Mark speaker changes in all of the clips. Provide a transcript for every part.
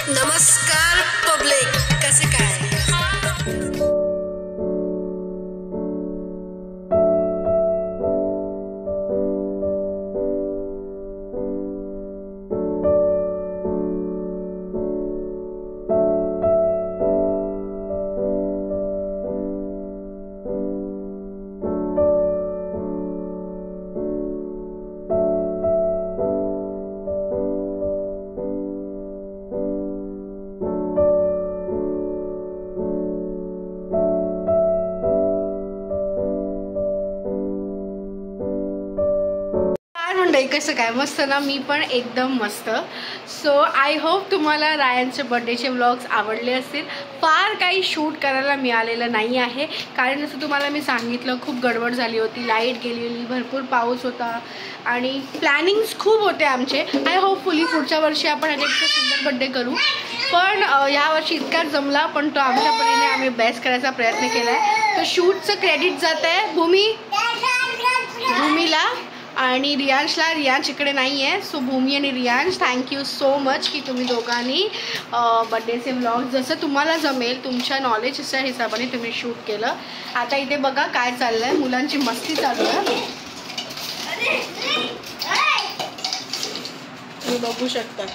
Speaker 1: नमस्कार पब्लिक, कसे काय? कसं काय? मस्त ना? मी पण एकदम मस्त. सो आय होप तुम्हाला रायांचे बर्थडेचे व्लॉग्स आवडले असतील. फार काही शूट करायला मिळालेलं नाही आहे, कारण जसं तुम्हाला मी सांगितलं खूप गडबड झाली होती, लाईट गेलेली, भरपूर पाऊस होता आणि प्लॅनिंग्स खूप होते आमचे. आय होपफुली पुढच्या वर्षी आपण याच्यापेक्षा सुंदर बर्थडे करू, पण ह्या वर्षी इतकाच जमला, पण तो आमच्या परीने आम्ही बेस्ट करायचा प्रयत्न केला आहे. तर शूटचं क्रेडिट जात आहे भूमीला आणि रियांशला. रियांश इकडे नाही आहे. सो भूमी आणि रियांश, थँक्यू सो मच की तुम्ही दोघांनी बड्डेचे व्लॉग जसं तुम्हाला जमेल तुमच्या नॉलेजच्या हिशोबाने तुम्ही शूट केलं. आता इथे बघा काय चाललं आहे, मुलांची मस्ती चालू आहे, तुम्ही बघू शकता.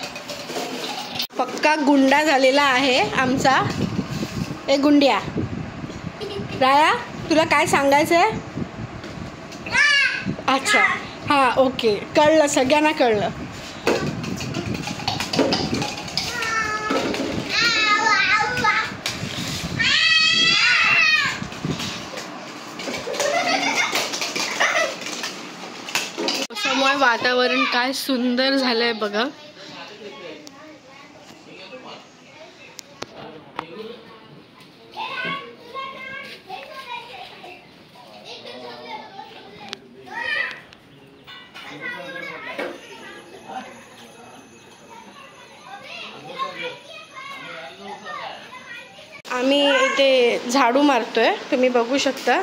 Speaker 1: पक्का गुंडा झालेला आहे आमचा. ए गुंड्या, राया तुला काय सांगायचं आहे? अच्छा हां ओके, कळलं, सगळ्यांना कळलं. समोर वातावरण काय सुंदर झालंय बघा. आम्ही इथे झाडू मारतोय, तुम्ही बघू शकता.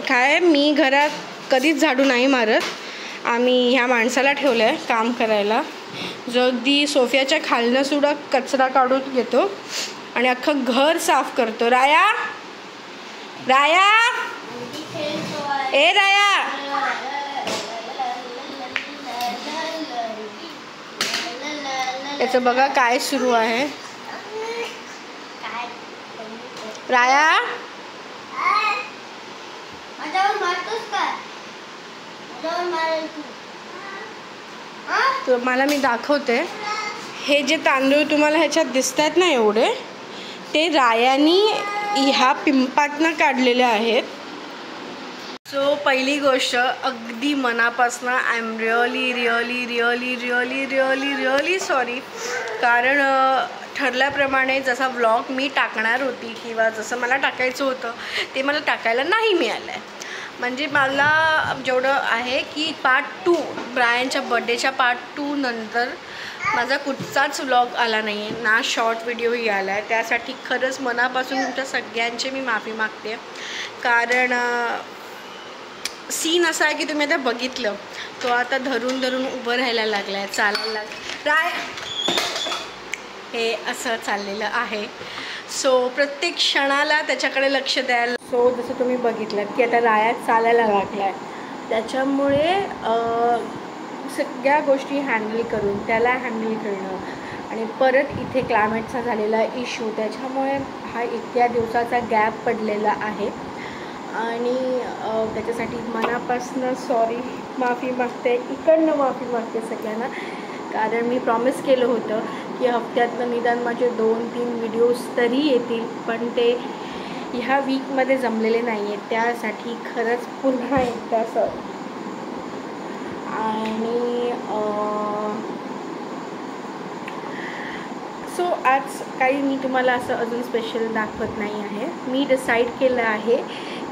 Speaker 1: काय मी घरात कधीच झाडू नाही मारत. आम्ही ह्या माणसाला ठेवलं आहे काम करायला, जो अगदी सोफ्याच्या खालनं सुद्धा कचरा काढून घेतो आणि अख्खं घर साफ करतो. राया राया ए राया, याचं बघा काय सुरू आहे. राया तर मला मी दाखवते. हे जे तांदूळ तुम्हाला ह्याच्यात दिसत आहेत ना एवढे, ते रायानी ह्या पिंपातनं काढलेले आहेत. सो पहिली गोष्ट अगदी मनापासून I am really really really really really really sorry, कारण ठरल्याप्रमाणे जसा व्लॉग मी टाकणार होती किंवा जसं मला टाकायचं होतं ते मला टाकायला नाही मिळालं आहे. म्हणजे मला जेवढं आहे की पार्ट 2 ब्रायनच्या बड्डेच्या पार्ट 2 नंतर माझा कुठचाच व्लॉग आला नाही आहे ना, शॉर्ट व्हिडिओही आला आहे. त्यासाठी खरंच मनापासून तुमच्या सगळ्यांची मी माफी मागते. कारण सीन असा आहे की तुम्ही आता बघितलं, तो आता धरून धरून उभं राहायला लागला आहे, चालायला राय हे असं चाललेलं आहे. सो प्रत्येक क्षणाला त्याच्याकडे लक्ष द्यायला. सो जसं तुम्ही बघितलं की आता राया चालायला लागला आहे, त्याच्यामुळे सगळ्या गोष्टी हँडल करून त्याला हँडल करणं आणि परत इथे क्लायमेटचा झालेला इश्यू, त्याच्यामुळे हा इतक्या दिवसाचा गॅप पडलेला आहे आणि त्याच्यासाठी मनापासून सॉरी, माफी मागते, इकडनं माफी मागते सगळ्यांना. कारण मी प्रॉमिस केलं होतं की हफ्त्यातनं निदान माझे 2-3 व्हिडिओज तरी येतील, पण ते ह्या वीकमध्ये जमलेले नाही आहेत. त्यासाठी खरंच पुन्हा एकदा सॉरी. आणि सो आज काही मी तुम्हाला असं अजून स्पेशल दाखवत नाही आहे. मी डिसाईड केलं आहे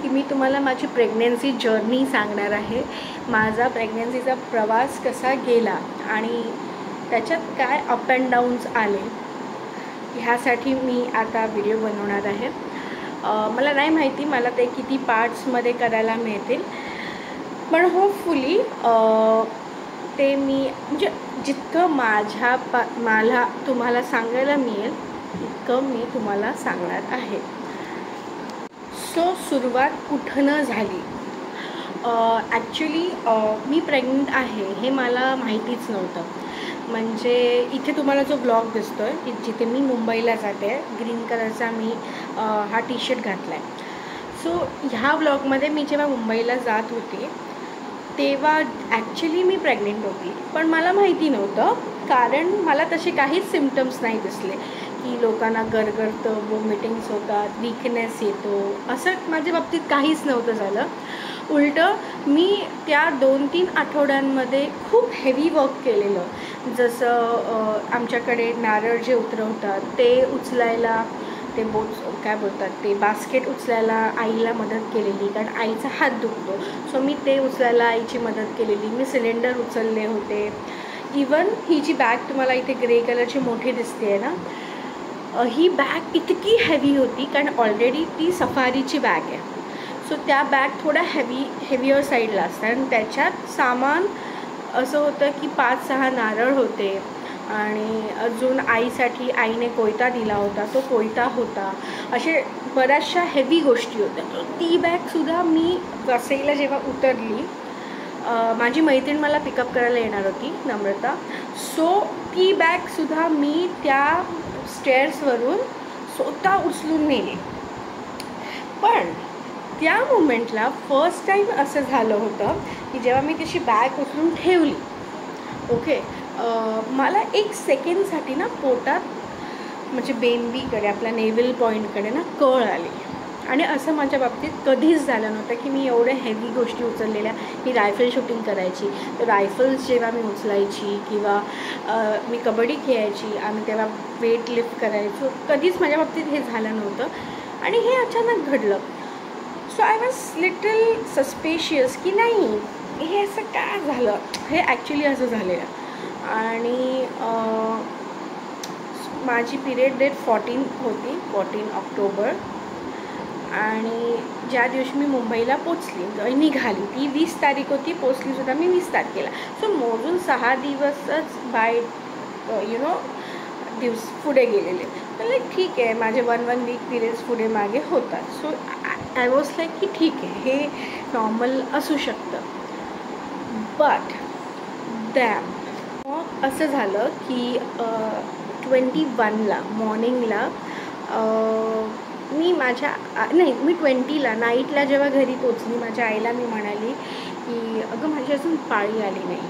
Speaker 1: की मी तुम्हाला माझी प्रेग्नन्सी जर्नी सांगणार आहे. माझा प्रेग्नन्सीचा प्रवास कसा गेला आणि त्याच्यात काय अप अँड डाऊन्स आले, ह्यासाठी मी आता व्हिडिओ बनवणार आहे. मला नाही माहिती मला ते किती पार्ट्समध्ये करायला मिळतील, पण होपफुली ते मी म्हणजे जितकं मला तुम्हाला सांगायला मिळेल तितकं मी तुम्हाला सांगणार आहे. सो सुरुवात कुठनं झाली. ॲक्च्युली मी प्रेग्नंट आहे हे मला माहितीच नव्हतं. म्हणजे इथे तुम्हाला जो ब्लॉग दिसतो आहे जिथे मी मुंबईला जाते, ग्रीन कलरचा मी हा टी शर्ट घातला आहे. सो ह्या ब्लॉगमध्ये मी जेव्हा मुंबईला जात होते तेव्हा ॲक्च्युली मी प्रेग्नेंट होती, पण मला माहिती नव्हतं. कारण मला तसे काहीच सिम्पटम्स नाही दिसले की लोकांना गरगरतं, वॉमिटिंग्स होतात, वीकनेस येतो, असं माझ्या बाबतीत काहीच नव्हतं झालं. उलटं मी त्या 2-3 आठवड्यांमध्ये खूप हेवी वर्क केलेलं. जसं आमच्याकडे नारळ जे उतरवतात ते उचलायला, ते काय बोलतात ते बास्केट उचलायला आईला मदत केलेली, कारण आईचा हात दुखतो. सो मी ते उचलायला आईची मदत केलेली. मी सिलेंडर उचलले होते. इवन ही जी बॅग तुम्हाला इथे ग्रे कलरची मोठी दिसते आहे ना, ही बॅग इतकी हेवी होती कारण ऑलरेडी ती सफारीची बॅग आहे. सो त्या बॅग थोड्या हेवियर साईडला असतात आणि त्याच्यात सामान असं होतं की 5-6 नारळ होते आणि अजून आईसाठी आईने कोयता दिला होता, तो कोयता होता. असे बऱ्याचशा हेवी गोष्टी होत्या. तर ती बॅगसुद्धा मी वसईला जेव्हा उतरली, माझी मैत्रीण मला पिकअप करायला येणार होती, नम्रता. सो ती बॅगसुद्धा मी त्या स्टेअर्सवरून स्वतः उचलून नेली. पण त्या मोमेंटला फर्स्ट टाईम असं झालं होतं की जेव्हा मी त्याची बॅग उचलून ठेवली, ओके, मला 1 सेकंडसाठी ना पोटात म्हणजे बेंबीकडे आपल्या नेव्हल पॉईंटकडे ना कळ आली. आणि असं माझ्या बाबतीत कधीच झालं नव्हतं की मी एवढ्या हेवी गोष्टी उचललेल्या. मी रायफल शूटिंग करायची, तर रायफल्स जेव्हा मी उचलायची किंवा मी कबड्डी खेळायची आणि तेव्हा वेट लिफ्ट करायचो, कधीच माझ्या बाबतीत हे झालं नव्हतं. आणि हे अचानक घडलं. So I was little suspicious की नाही हे असं काय झालं. हे ॲक्च्युली असं झालेलं. आणि माझी पिरियड डेट 14 होती, 14 ऑक्टोबर. आणि ज्या दिवशी मी मुंबईला पोचली, निघाली, ती 20 तारीख होती, पोचलीसुद्धा मी 20 तारखेला. सो मोजून 6 दिवसच बाय दिवस पुढे गेलेले. तर लाईक ठीक आहे, माझे 1 वीक पिरियड्स पुढे मागे होतात. सो आय वॉज लाईक की ठीक आहे, हे नॉर्मल असू शकतं. बट मग असं झालं की 21ला मॉर्निंगला मी 20ला नाईटला जेव्हा घरी पोचली, माझ्या आईला मी म्हणाली की अगं माझी अजून पाळी आली नाही.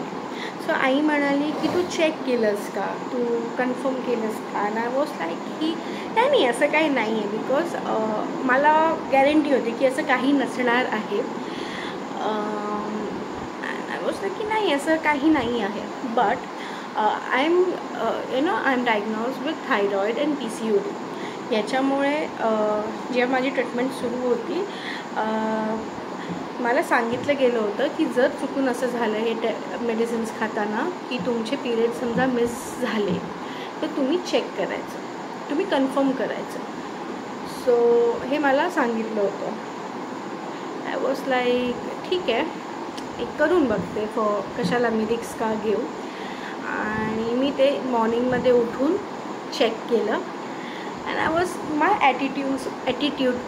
Speaker 1: सो आई म्हणाली की तू चेक केलंस का, तू कन्फर्म केलंस का. आणि आय वॉज लाईक की नाही असं काही नाही आहे, बिकॉज मला गॅरंटी होती की असं काही नसणार आहे. आय वॉज लाईक की नाही असं काही नाही आहे. But I am diagnosed with thyroid and PCOD. याच्यामुळे जेव्हा माझी ट्रीटमेंट सुरू होती मला सांगितलं गेलं होतं की जर चुकून असं झालं हे मेडिसिन्स खाताना की तुमचे पिरियड समजा मिस झाले तर तुम्ही चेक करायचं, तुम्ही कन्फर्म करायचं. सो हे मला सांगितलं होतं. आय वॉज लाईक ठीक आहे, एक करून बघते, कशाला मी रिक्स का घेऊ. आणि मी ते मॉर्निंगमध्ये उठून चेक केलं. and I was my attitude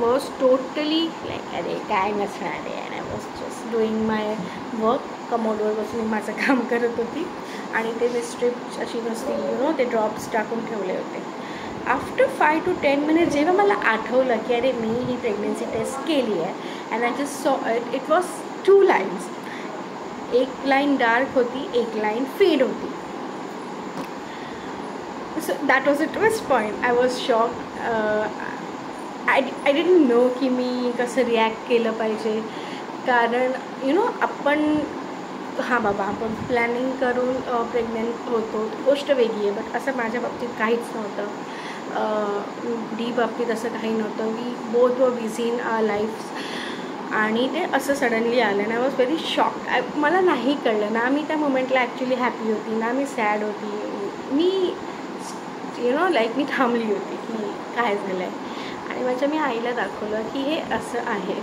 Speaker 1: was totally like अरे काय नसणार आहे. and I was just doing my work. कमोडवर बसून माझं काम करत होती आणि ते मी स्ट्रिप अशी नसती ते ड्रॉप्स टाकून ठेवले होते. आफ्टर 5 to 10 minutes जेव्हा मला आठवलं की अरे मी ही प्रेग्नन्सी टेस्ट केली आहे अँड आय जस्ट सॉ इट वॉज 2 lines. एक लाईन डार्क होती, एक लाईन फेड होती. So that was a twist point. I was shocked. I didn't know की मी कसं रिॲक्ट केलं पाहिजे. कारण आपण बाबा आपण प्लॅनिंग करून प्रेग्नेंट होतो, गोष्ट वेगळी आहे. बट असं माझ्या बाबतीत काहीच नव्हतं. डी बाबतीत असं काही नव्हतं. We both were busy in our lives आणि ते असं सडनली आलं. आणि आय वॉज व्हेरी शॉक्ड. मला नाही कळलं ना, मी त्या मोमेंटला ॲक्च्युली हॅपी होती ना मी सॅड होती. मी लाईक मी थांबली होती की काय झालं आहे. आणि मी आईला दाखवलं की हे असं आहे.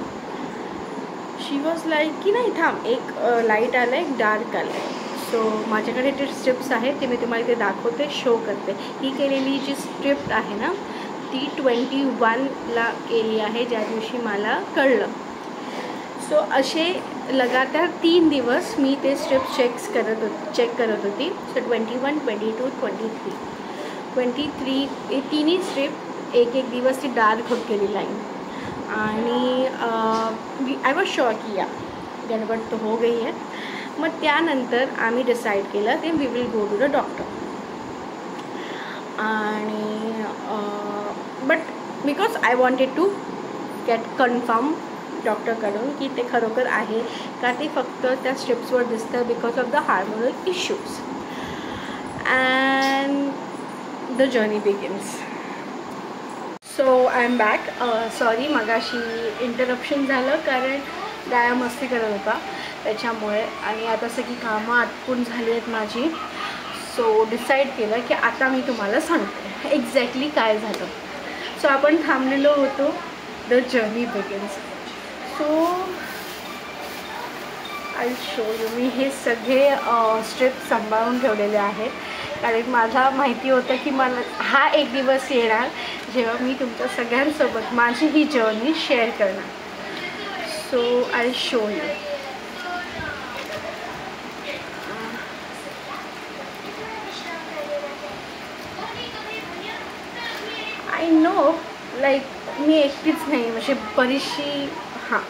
Speaker 1: शी वॉज लाईक की नाही थांब, एक लाईट आलं आहे, एक डार्क आलं आहे. सो माझ्याकडे जे स्ट्रिप्स आहेत ते मी तुम्हाला इथे दाखवते, शो करते. ही केलेली जी स्ट्रिप आहे ना ती 21ला केली आहे, ज्या दिवशी मला कळलं. सो असे लगातार 3 दिवस मी ते स्ट्रिप्स चेक करत होती. सो 21, 22, 23 हे तिन्ही स्ट्रिप एक दिवस ती डार्क होत गेली लाईन. आणि आय वॉज श्योर की या गडबड तो हो गई है. मग त्यानंतर आम्ही डिसाईड केलं ते we will go to the doctor. आणि but because I wanted to get confirm डॉक्टरकडून की ते खरोखर आहे का ते फक्त त्या स्ट्रिप्सवर दिसतं because of the hormonal issues. And the journey begins. So I am back. Sorry मगाशी इंटरप्शन झालं कारण दाया मस्ती करत होता त्याच्यामुळे. आणि आता सगळी कामं आटपून झाली आहेत माझी. सो डिसाईड केलं की आता मी तुम्हाला सांगते एक्झॅक्टली काय झालं. सो आपण थांबलेलो होतो the journey begins. So I show you. मी हे सगळे स्ट्रिप्स सांभाळून ठेवलेले आहेत कारण मला माहिती होतं की मला हा एक दिवस येणार जेव्हा मी तुमच्या सगळ्यांसोबत माझी ही जर्नी शेअर करणार. So I show you. I know like मी एकटीच नाही, म्हणजे बरीचशी. हां,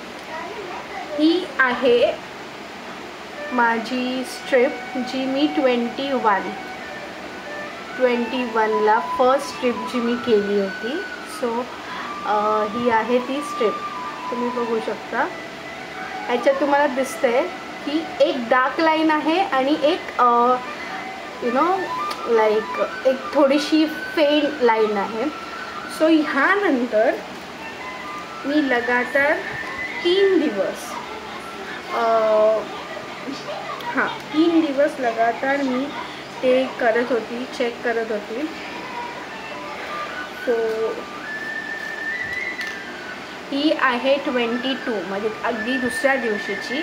Speaker 1: ही आहे माझी स्ट्रिप जी मी 21ला फर्स्ट स्ट्रिप जी मी केली होती. सो ही आहे ती स्ट्रिप. तुम्ही बघू शकता ह्याच्यात तुम्हाला दिसतंय की एक डार्क लाईन आहे आणि एक यु नो लाईक एक थोडीशी फेंट लाईन आहे. सो ह्यानंतर मी लगातार 3 दिवस 3 दिवस लगातार मी ते करत होती, चेक करत होती. सो ही आहे 22 म्हणजे अगदी दुसऱ्या दिवशीची.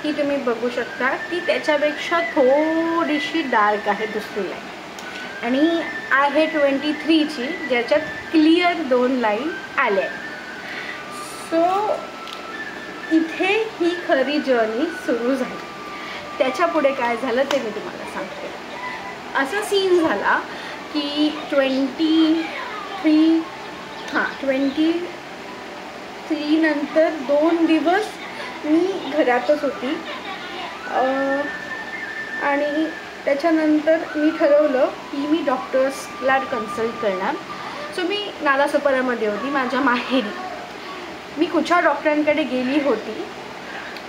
Speaker 1: ही तुम्ही बघू शकता ती त्याच्यापेक्षा थोडीशी डार्क आहे दुसरी लाईन. आणि आहे 23ची ज्याच्यात क्लिअर 2 लाईन आल्या. सो इथे ही खरी जर्नी सुरू झाली. त्याच्या पुढे काय झालं ते मी तुम्हाला सांगते. असा सीन झाला की 23 नंतर 2 दिवस मी घरातच होती. आणि त्याच्यानंतर मी ठरवलं की मी डॉक्टर्सला कन्सल्ट करणार. सो मी नालासोपारामध्ये होती माझ्या माहेरी. मी कुठच्या डॉक्टरांकडे गेली होती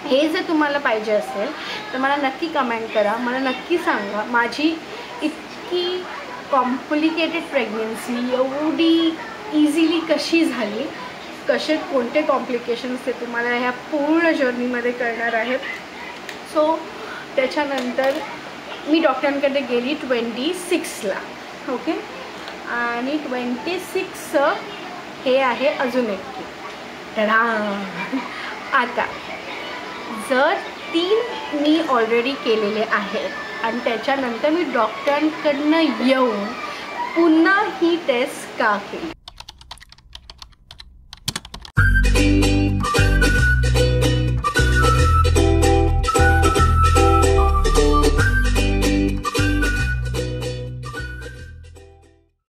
Speaker 1: हे जर तुम्हाला पाहिजे असेल तर मला नक्की कमेंट करा. मला नक्की सांगा माझी इतकी कॉम्प्लिकेटेड प्रेग्नन्सी एवढी इझिली कशी झाली, कसे कोणते कॉम्प्लिकेशन्स ते तुम्हाला ह्या पूर्ण जर्नीमध्ये कळणार आहेत. सो त्याच्यानंतर मी डॉक्टरांकडे गेली 26ला. ओके. आणि 26 हे आहे अजून एक की टडा. आता जर 3 मी ऑलरेडी केलेले आहेत आणि त्याच्यानंतर मी डॉक्टरांकडनं येऊन पुन्हा ही टेस्ट का केली.